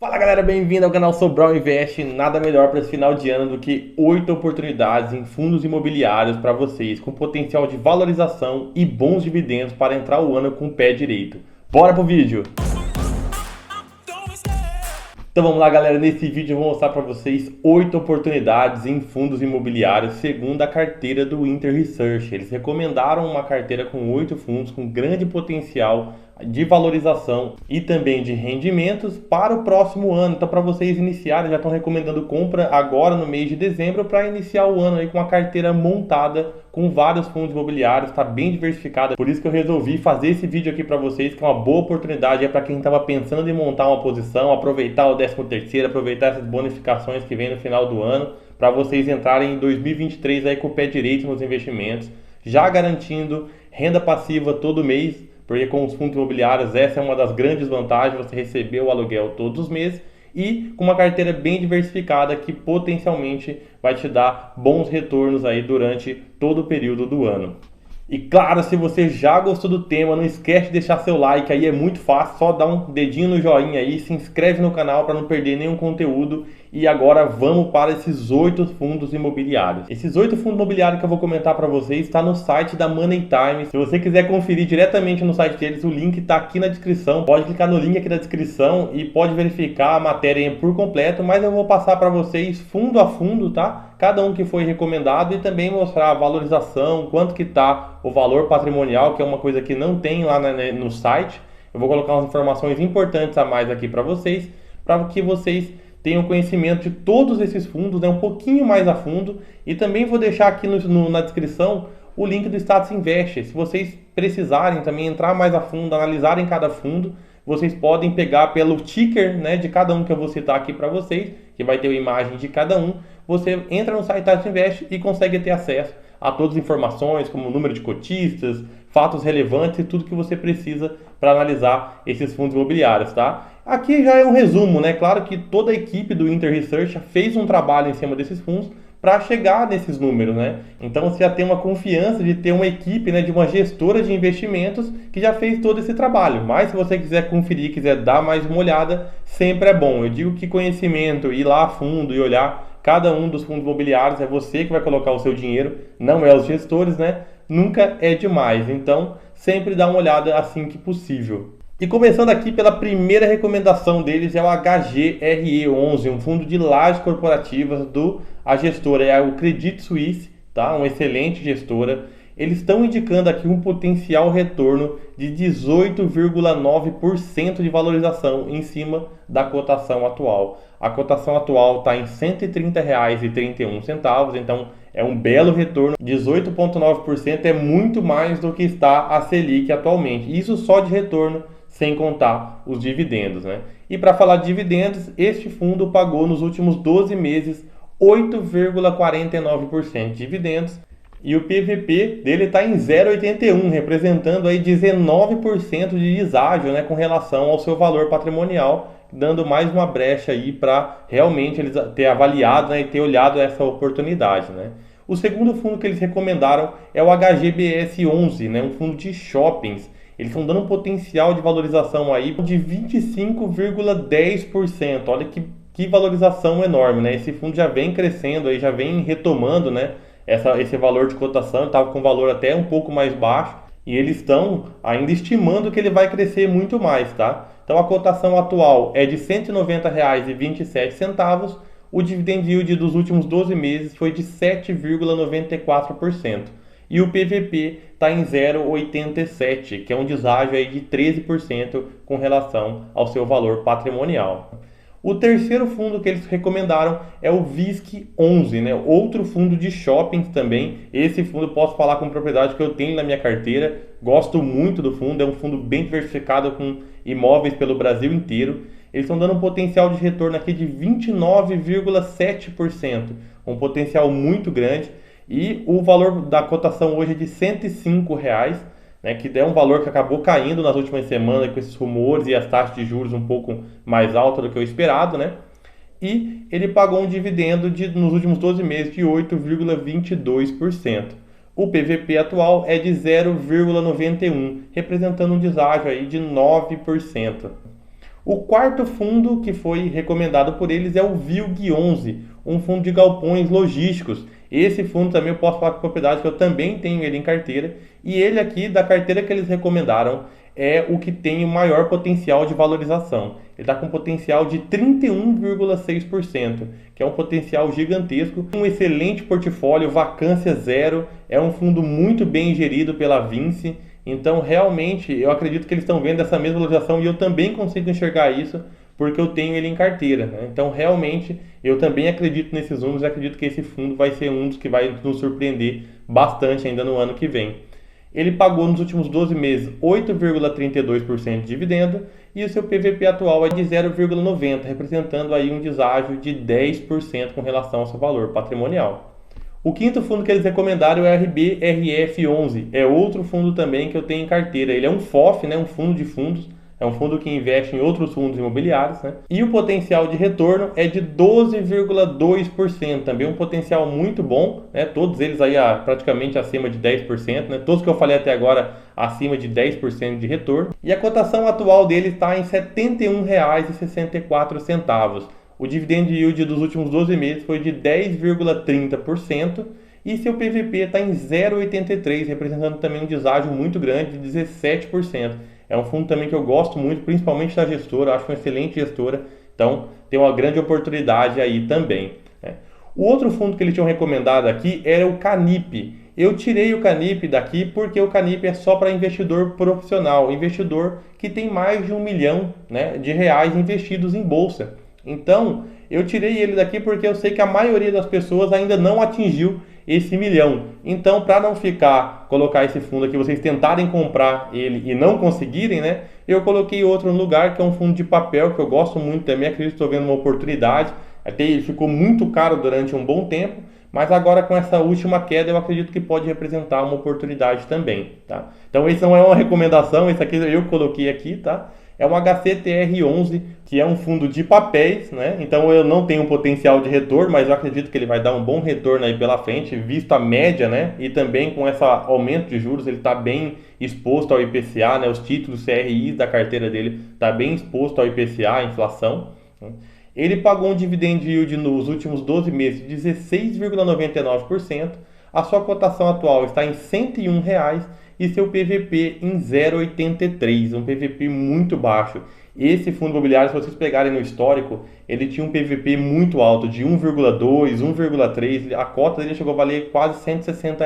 Fala galera, bem-vindo ao canal Sobral Invest. Nada melhor para esse final de ano do que 8 oportunidades em fundos imobiliários para vocês, com potencial de valorização e bons dividendos para entrar o ano com o pé direito. Bora pro vídeo! Então vamos lá galera, nesse vídeo eu vou mostrar para vocês 8 oportunidades em fundos imobiliários segundo a carteira do Inter Research. Eles recomendaram uma carteira com 8 fundos com grande potencial de valorização e também de rendimentos para o próximo ano. Então para vocês iniciarem, já estão recomendando compra agora no mês de dezembro para iniciar o ano aí com uma carteira montada com vários fundos imobiliários, está bem diversificada. Por isso que eu resolvi fazer esse vídeo aqui para vocês, que é uma boa oportunidade para quem estava pensando em montar uma posição, aproveitar o 13º, aproveitar essas bonificações que vem no final do ano, para vocês entrarem em 2023 aí com o pé direito nos investimentos, já garantindo renda passiva todo mês, porque com os fundos imobiliários essa é uma das grandes vantagens, você receber o aluguel todos os meses, e com uma carteira bem diversificada que potencialmente vai te dar bons retornos aí durante todo o período do ano. E claro, se você já gostou do tema, não esquece de deixar seu like, aí é muito fácil, só dá um dedinho no joinha aí, se inscreve no canal para não perder nenhum conteúdo. E agora vamos para esses 8 fundos imobiliários. Esses 8 fundos imobiliários que eu vou comentar para vocês está no site da Money Time. Se você quiser conferir diretamente no site deles, o link está aqui na descrição. Pode clicar no link aqui da descrição e pode verificar a matéria por completo, mas eu vou passar para vocês fundo a fundo, tá? Cada um que foi recomendado e também mostrar a valorização, quanto que está o valor patrimonial, que é uma coisa que não tem lá no site. Eu vou colocar umas informações importantes a mais aqui para que vocês tenham conhecimento de todos esses fundos, né, um pouquinho mais a fundo. E também vou deixar aqui na descrição o link do Status Invest. Se vocês precisarem também entrar mais a fundo, analisarem cada fundo, vocês podem pegar pelo ticker, né, de cada um que eu vou citar aqui para vocês, que vai ter a imagem de cada um. Você entra no site Status Invest e consegue ter acesso a todas as informações, como o número de cotistas, fatos relevantes e tudo que você precisa para analisar esses fundos imobiliários, tá? Aqui já é um resumo, né? Claro que toda a equipe do Inter Research fez um trabalho em cima desses fundos para chegar nesses números, né? Então você já tem uma confiança de ter uma equipe, né, de uma gestora de investimentos que já fez todo esse trabalho. Mas se você quiser conferir, quiser dar mais uma olhada, sempre é bom. Eu digo que conhecimento, ir lá a fundo e olhar cada um dos fundos imobiliários, é você que vai colocar o seu dinheiro, não é os gestores, né? Nunca é demais. Então sempre dá uma olhada assim que possível. E começando aqui pela primeira recomendação deles, é o HGRE11, um fundo de lajes corporativas a gestora é o Credit Suisse, tá? Uma excelente gestora. Eles estão indicando aqui um potencial retorno de 18,9% de valorização em cima da cotação atual. A cotação atual está em R$ 130,31, então é um belo retorno. 18,9% é muito mais do que está a Selic atualmente. Isso só de retorno, sem contar os dividendos, né? E para falar de dividendos, este fundo pagou nos últimos 12 meses 8,49% de dividendos e o PVP dele está em 0,81, representando aí 19% de deságio, né, com relação ao seu valor patrimonial, dando mais uma brecha aí para realmente eles ter avaliado, né, e ter olhado essa oportunidade, né? O segundo fundo que eles recomendaram é o HGBS11, né, um fundo de shoppings. Eles estão dando um potencial de valorização aí de 25,10%. Olha que valorização enorme, né? Esse fundo já vem crescendo, aí, já vem retomando, né, esse valor de cotação. Estava com valor até um pouco mais baixo e eles estão ainda estimando que ele vai crescer muito mais, tá? Então a cotação atual é de R$ 190,27. O dividend yield dos últimos 12 meses foi de 7,94%. E o PVP está em 0,87, que é um deságio aí de 13% com relação ao seu valor patrimonial. O terceiro fundo que eles recomendaram é o VISC11, né? Outro fundo de shoppings também. Esse fundo eu posso falar com propriedade que eu tenho na minha carteira. Gosto muito do fundo, é um fundo bem diversificado com imóveis pelo Brasil inteiro. Eles estão dando um potencial de retorno aqui de 29,7%, um potencial muito grande. E o valor da cotação hoje é de R$ 105, né, que é um valor que acabou caindo nas últimas semanas com esses rumores e as taxas de juros um pouco mais altas do que o esperado, né? E ele pagou um dividendo nos últimos 12 meses de 8,22%. O PVP atual é de 0,91, representando um deságio aí de 9%. O quarto fundo que foi recomendado por eles é o VILG11, um fundo de galpões logísticos. Esse fundo também eu posso falar com propriedade que eu também tenho ele em carteira. E ele aqui, da carteira que eles recomendaram, é o que tem o maior potencial de valorização. Ele está com um potencial de 31,6%, que é um potencial gigantesco. Um excelente portfólio, vacância zero, é um fundo muito bem gerido pela Vinci. Então, realmente, eu acredito que eles estão vendo essa mesma valorização e eu também consigo enxergar isso porque eu tenho ele em carteira, né? Então, realmente, eu também acredito nesses números e acredito que esse fundo vai ser um dos que vai nos surpreender bastante ainda no ano que vem. Ele pagou nos últimos 12 meses 8,32% de dividendo e o seu PVP atual é de 0,90, representando aí um deságio de 10% com relação ao seu valor patrimonial. O quinto fundo que eles recomendaram é o RBRF11, é outro fundo também que eu tenho em carteira. Ele é um FOF, né, um fundo de fundos, é um fundo que investe em outros fundos imobiliários, né? E o potencial de retorno é de 12,2%, também um potencial muito bom, né? Todos eles aí praticamente acima de 10%, né? Todos que eu falei até agora acima de 10% de retorno. E a cotação atual dele está em R$ 71,64. O dividend yield dos últimos 12 meses foi de 10,30% e seu PVP está em 0,83, representando também um deságio muito grande de 17%. É um fundo também que eu gosto muito, principalmente da gestora, acho uma excelente gestora, então tem uma grande oportunidade aí também, né? O outro fundo que eles tinham recomendado aqui era o Canip. Eu tirei o Canip daqui porque o Canip é só para investidor profissional, investidor que tem mais de 1 milhão, né, de reais investidos em bolsa. Então, eu tirei ele daqui porque eu sei que a maioria das pessoas ainda não atingiu esse milhão. Então, para não colocar esse fundo aqui, vocês tentarem comprar ele e não conseguirem, né? Eu coloquei outro no lugar, que é um fundo de papel, que eu gosto muito também, acredito que estou vendo uma oportunidade. Até ele ficou muito caro durante um bom tempo, mas agora com essa última queda eu acredito que pode representar uma oportunidade também, tá? Então, esse não é uma recomendação, esse aqui eu coloquei aqui, tá? É um HCTR11, que é um fundo de papéis, né? Então eu não tenho um potencial de retorno, mas eu acredito que ele vai dar um bom retorno aí pela frente, visto a média, né? E também com esse aumento de juros, ele está bem exposto ao IPCA, né? Os títulos CRIs da carteira dele está bem exposto ao IPCA, a inflação, né? Ele pagou um dividend yield nos últimos 12 meses de 16,99%. A sua cotação atual está em R$ 101 e seu PVP em 0,83, um PVP muito baixo. Esse fundo imobiliário, se vocês pegarem no histórico, ele tinha um PVP muito alto, de 1,2, 1,3, a cota dele chegou a valer quase R$ 160,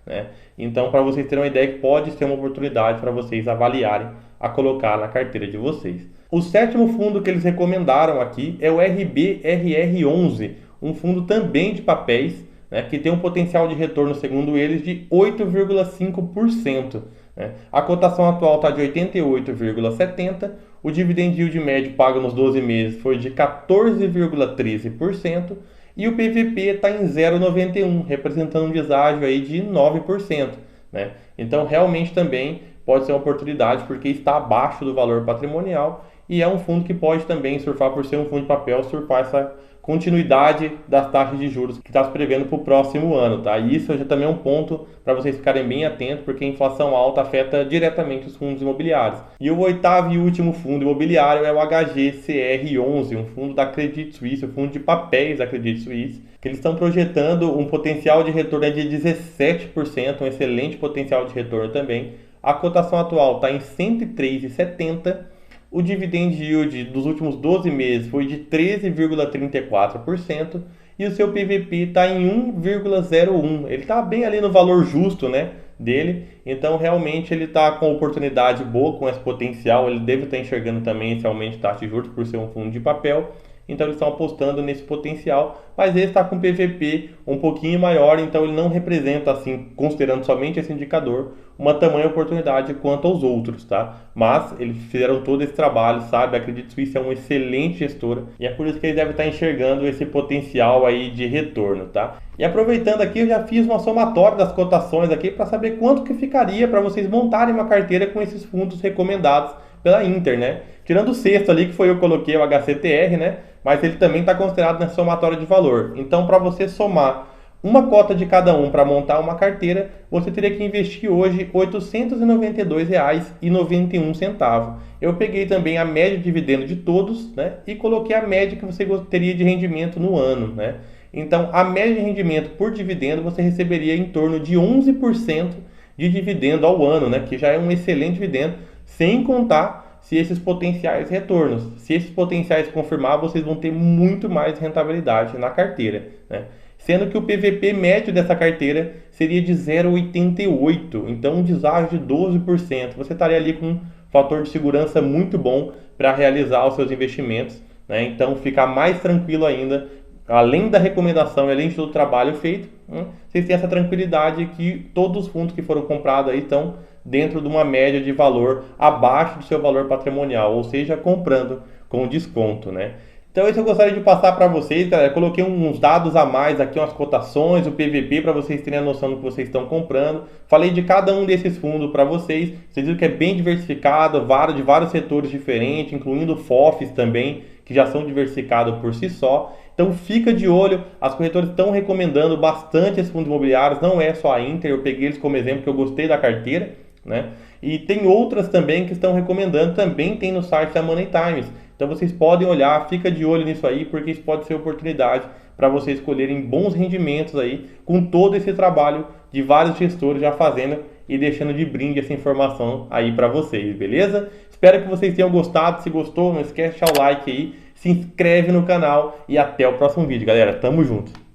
né? Então, para vocês terem uma ideia, que pode ser uma oportunidade para vocês avaliarem a colocar na carteira de vocês. O sétimo fundo que eles recomendaram aqui é o RBRR11, um fundo também de papéis, né, que tem um potencial de retorno, segundo eles, de 8,5%. Né? A cotação atual está de 88,70%, o dividend yield médio pago nos 12 meses foi de 14,13% e o PVP está em 0,91, representando um deságio aí de 9%. Né? Então, realmente também pode ser uma oportunidade porque está abaixo do valor patrimonial e é um fundo que pode também surfar, por ser um fundo de papel, surfar essa continuidade das taxas de juros que está se prevendo para o próximo ano, tá? E isso já também é um ponto para vocês ficarem bem atentos, porque a inflação alta afeta diretamente os fundos imobiliários. E o oitavo e último fundo imobiliário é o HGCR11, um fundo da Credit Suisse, um fundo de papéis da Credit Suisse, que eles estão projetando um potencial de retorno de 17%, um excelente potencial de retorno também. A cotação atual está em 103,70. O dividend yield dos últimos 12 meses foi de 13,34% e o seu PVP está em 1,01. Ele está bem ali no valor justo, né, dele. Então, realmente, ele está com oportunidade boa, com esse potencial. Ele deve estar enxergando também esse aumento de taxa de juros por ser um fundo de papel. Então eles estão apostando nesse potencial, mas ele está com PVP um pouquinho maior, então ele não representa, assim, considerando somente esse indicador, uma tamanha oportunidade quanto aos outros, tá? Mas eles fizeram todo esse trabalho, sabe? A Credit Suisse é uma excelente gestora e é por isso que eles devem estar enxergando esse potencial aí de retorno, tá? E aproveitando aqui, eu já fiz uma somatória das cotações aqui para saber quanto que ficaria para vocês montarem uma carteira com esses fundos recomendados pela Inter, né? Tirando o sexto ali, que foi eu que coloquei o HCTR, né? Mas ele também está considerado na somatória de valor. Então, para você somar uma cota de cada um para montar uma carteira, você teria que investir hoje R$ 892,91. Eu peguei também a média de dividendo de todos, né, e coloquei a média que você teria de rendimento no ano, né? Então, a média de rendimento por dividendo você receberia em torno de 11% de dividendo ao ano, né, que já é um excelente dividendo, sem contar se esses potenciais retornos. Se esses potenciais confirmar, vocês vão ter muito mais rentabilidade na carteira, né? Sendo que o PVP médio dessa carteira seria de 0,88, então um deságio de 12%. Você estaria ali com um fator de segurança muito bom para realizar os seus investimentos, né? Então ficar mais tranquilo ainda, além da recomendação e além de todo o trabalho feito, né? Vocês têm essa tranquilidade que todos os fundos que foram comprados aí estão dentro de uma média de valor abaixo do seu valor patrimonial, ou seja, comprando com desconto, né? Então isso eu gostaria de passar para vocês, galera. Eu coloquei uns dados a mais aqui, umas cotações, o PVP, para vocês terem a noção do que vocês estão comprando. Falei de cada um desses fundos para vocês. Vocês viram que é bem diversificado, de vários setores diferentes, incluindo FOFs também, que já são diversificados por si só. Então fica de olho, as corretoras estão recomendando bastante esses fundos imobiliários, não é só a Inter, eu peguei eles como exemplo que eu gostei da carteira, né? E tem outras também que estão recomendando, também tem no site da Money Times. Então vocês podem olhar, fica de olho nisso aí, porque isso pode ser oportunidade para vocês escolherem bons rendimentos aí, com todo esse trabalho de vários gestores já fazendo e deixando de brinde essa informação aí para vocês, beleza? Espero que vocês tenham gostado. Se gostou, não esquece de deixar o like aí, se inscreve no canal e até o próximo vídeo, galera. Tamo junto!